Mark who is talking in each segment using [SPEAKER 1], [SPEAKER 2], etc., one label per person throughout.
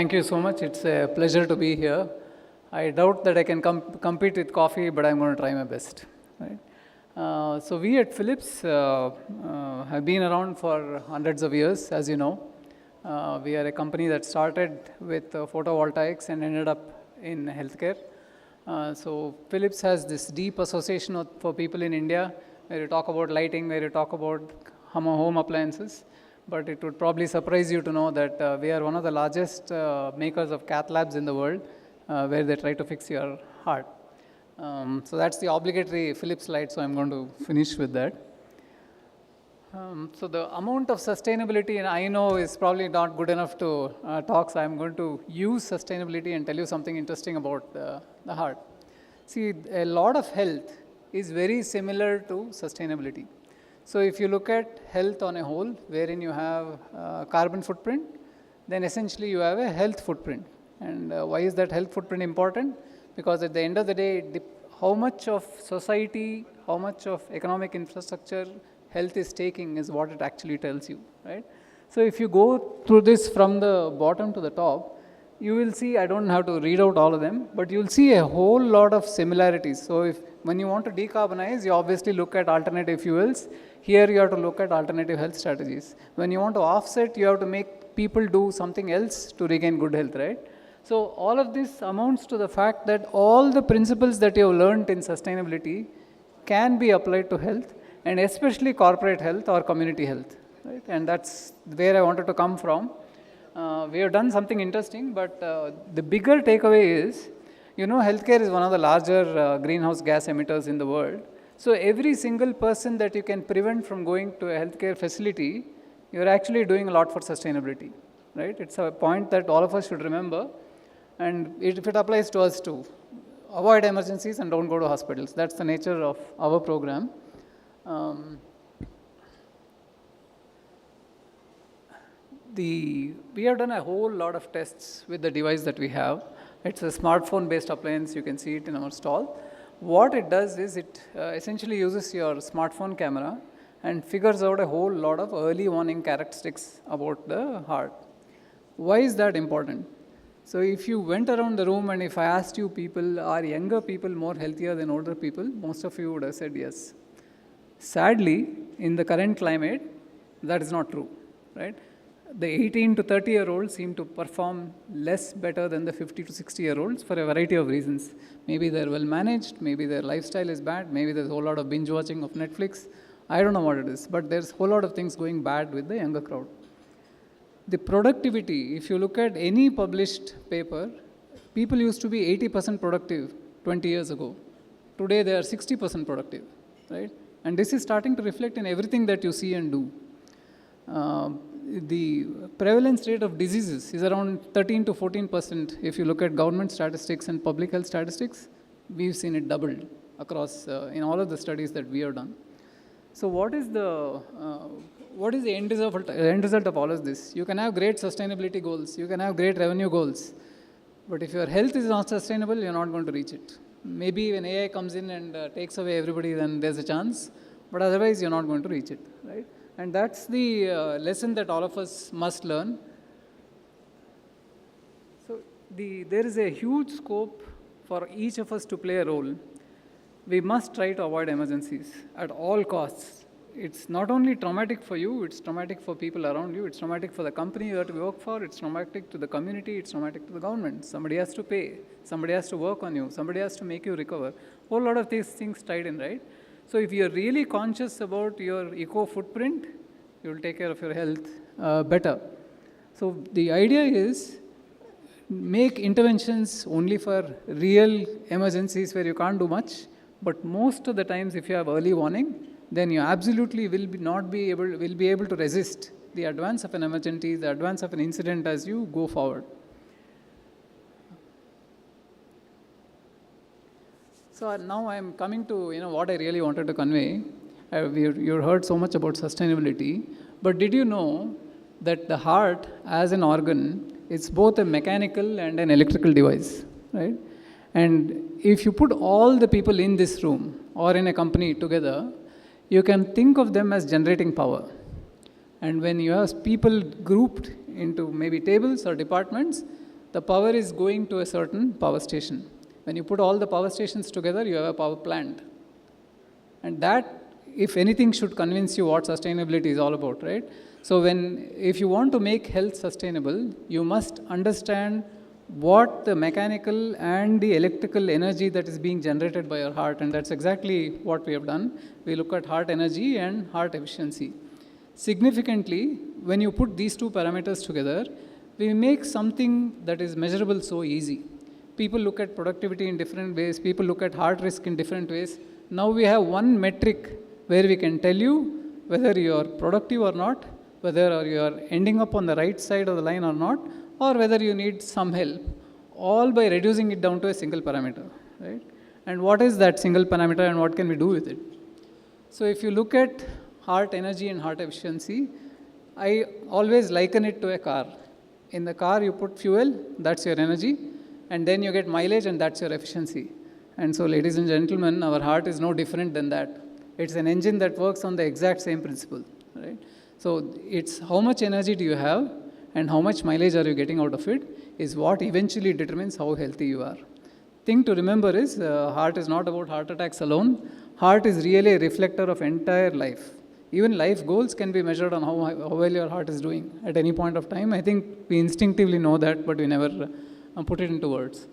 [SPEAKER 1] Thank you so much. It's a pleasure to be here. I doubt that I can compete with coffee, but I'm going to try my best. Right? So we at Philips have been around for hundreds of years, as you know. We are a company that started with photovoltaics and ended up in healthcare. So Philips has this deep association for people in India, where you talk about lighting, where you talk about home appliances. But it would probably surprise you to know that we are one of the largest makers of cath labs in the world, where they try to fix your heart. So that's the obligatory Philips slide, so I'm going to finish with that. So the amount of sustainability, and I know is probably not good enough to talk, so I'm going to use sustainability and tell you something interesting about the heart. See, a lot of health is very similar to sustainability. So if you look at health on a whole, wherein you have carbon footprint, then essentially you have a health footprint. And why is that health footprint important? Because at the end of the day, how much of society, how much of economic infrastructure health is taking is what it actually tells you, right? So if you go through this from the bottom to the top, you will see, I don't have to read out all of them, but you'll see a whole lot of similarities. So when you want to decarbonize, you obviously look at alternative fuels. Here you have to look at alternative health strategies. When you want to offset, you have to make people do something else to regain good health, right? So all of this amounts to the fact that all the principles that you have learned in sustainability can be applied to health, and especially corporate health or community health, right? And that's where I wanted to come from. We have done something interesting, but the bigger takeaway is, healthcare is one of the larger greenhouse gas emitters in the world. So every single person that you can prevent from going to a healthcare facility, you're actually doing a lot for sustainability, right? It's a point that all of us should remember, and if it applies to us too. Avoid emergencies and don't go to hospitals. That's the nature of our program. We have done a whole lot of tests with the device that we have. It's a smartphone-based appliance. You can see it in our stall. What it does is it essentially uses your smartphone camera and figures out a whole lot of early warning characteristics about the heart. Why is that important? So if you went around the room and if I asked you people, are younger people more healthier than older people? Most of you would have said yes. Sadly, in the current climate, that is not true, right? The 18 to 30-year-olds seem to perform less better than the 50 to 60-year-olds for a variety of reasons. Maybe they're well managed, maybe their lifestyle is bad, maybe there's a whole lot of binge watching of Netflix. I don't know what it is, but there's a whole lot of things going bad with the younger crowd. The productivity, if you look at any published paper, people used to be 80% productive 20 years ago. Today they are 60% productive, right? And this is starting to reflect in everything that you see and do. The prevalence rate of diseases is around 13 to 14%. If you look at government statistics and public health statistics, we've seen it doubled across in all of the studies that we have done. So what is the end result of all of this? You can have great sustainability goals, you can have great revenue goals, but if your health is not sustainable, you're not going to reach it. Maybe when AI comes in and takes away everybody, then there's a chance, but otherwise you're not going to reach it, right? And that's the lesson that all of us must learn. So there is a huge scope for each of us to play a role. We must try to avoid emergencies at all costs. It's not only traumatic for you, it's traumatic for people around you, it's traumatic for the company that we work for, it's traumatic to the community, it's traumatic to the government. Somebody has to pay, somebody has to work on you, somebody has to make you recover. Whole lot of these things tied in, right? So if you're really conscious about your eco footprint, you'll take care of your health better. So the idea is make interventions only for real emergencies where you can't do much, but most of the times if you have early warning, then you absolutely will be able to resist the advance of an emergency, the advance of an incident as you go forward. So now I'm coming to what I really wanted to convey. You heard so much about sustainability, but did you know that the heart as an organ is both a mechanical and an electrical device, right? And if you put all the people in this room or in a company together, you can think of them as generating power. And when you have people grouped into maybe tables or departments, The power is going to a certain power station. When you put all the power stations together, you have a power plant. And that, if anything, should convince you what sustainability is all about, right? So if you want to make health sustainable, you must understand what the mechanical and the electrical energy that is being generated by your heart, and that's exactly what we have done. We look at heart energy and heart efficiency. Significantly, when you put these two parameters together, we make something that is measurable so easy. People look at productivity in different ways, people look at heart risk in different ways. Now we have one metric where we can tell you whether you are productive or not, whether you are ending up on the right side of the line or not, or whether you need some help, all by reducing it down to a single parameter, right? And what is that single parameter and what can we do with it? So if you look at heart energy and heart efficiency, I always liken it to a car. In the car, you put fuel, that's your energy, and then you get mileage, and that's your efficiency. And so, ladies and gentlemen, our heart is no different than that. It's an engine that works on the exact same principle, right? So, it's how much energy do you have and how much mileage are you getting out of it is what eventually determines how healthy you are. Thing to remember is, heart is not about heart attacks alone. Heart is really a reflector of entire life. Even life goals can be measured on how well your heart is doing at any point of time. I think we instinctively know that, but we never put it into words.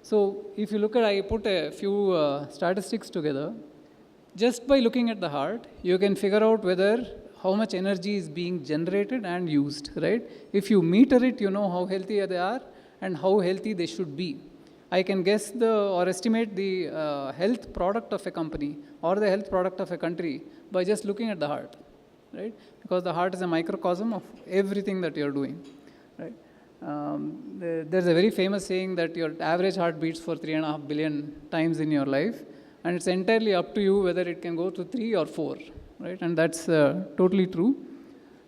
[SPEAKER 1] So if you look at, I put a few statistics together. Just by looking at the heart, you can figure out whether how much energy is being generated and used, right? If you meter it, you know how healthy they are and how healthy they should be. I can guess or estimate the health product of a company or the health product of a country by just looking at the heart, right? Because the heart is a microcosm of everything that you're doing, right? There's a very famous saying that your average heart beats for 3.5 billion times in your life, and it's entirely up to you whether it can go to 3 or 4, right? And that's totally true.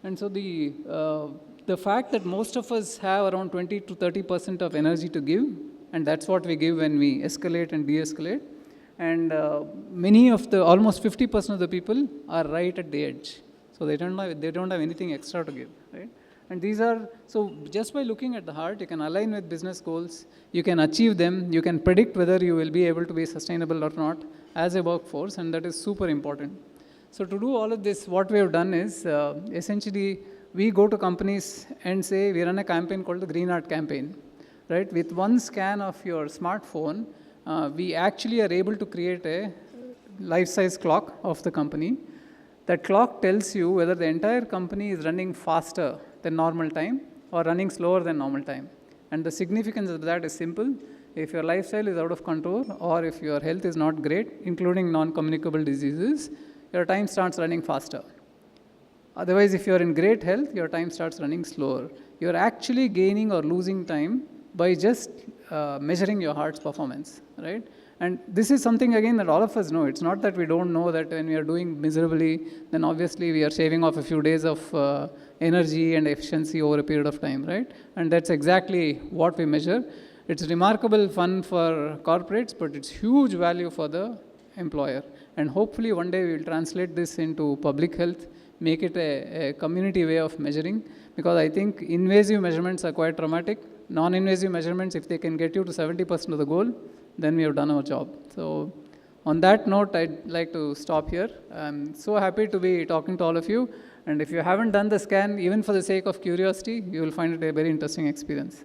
[SPEAKER 1] And so the fact that most of us have around 20 to 30% of energy to give, and that's what we give when we escalate and de-escalate. And almost 50% of the people are right at the edge. So they don't have anything extra to give, right? And so just by looking at the heart, you can align with business goals, you can achieve them, you can predict whether you will be able to be sustainable or not as a workforce, and that is super important. So to do all of this, what we have done is, essentially, we go to companies and say, we run a campaign called the Green Art Campaign, right? With one scan of your smartphone, we actually are able to create a life-size clock of the company. That clock tells you whether the entire company is running faster than normal time or running slower than normal time. And the significance of that is simple. If your lifestyle is out of control or if your health is not great, including non-communicable diseases, your time starts running faster. Otherwise, if you're in great health, your time starts running slower. You're actually gaining or losing time by just measuring your heart's performance, right? And this is something, again, that all of us know. It's not that we don't know that when we are doing miserably, then obviously we are shaving off a few days of energy and efficiency over a period of time, right? And that's exactly what we measure. It's remarkable fun for corporates, but it's huge value for the employer. And hopefully one day we will translate this into public health, make it a community way of measuring, because I think invasive measurements are quite traumatic. Non-invasive measurements, if they can get you to 70% of the goal, then we have done our job. So on that note, I'd like to stop here. I'm so happy to be talking to all of you. And if you haven't done the scan, even for the sake of curiosity, you will find it a very interesting experience.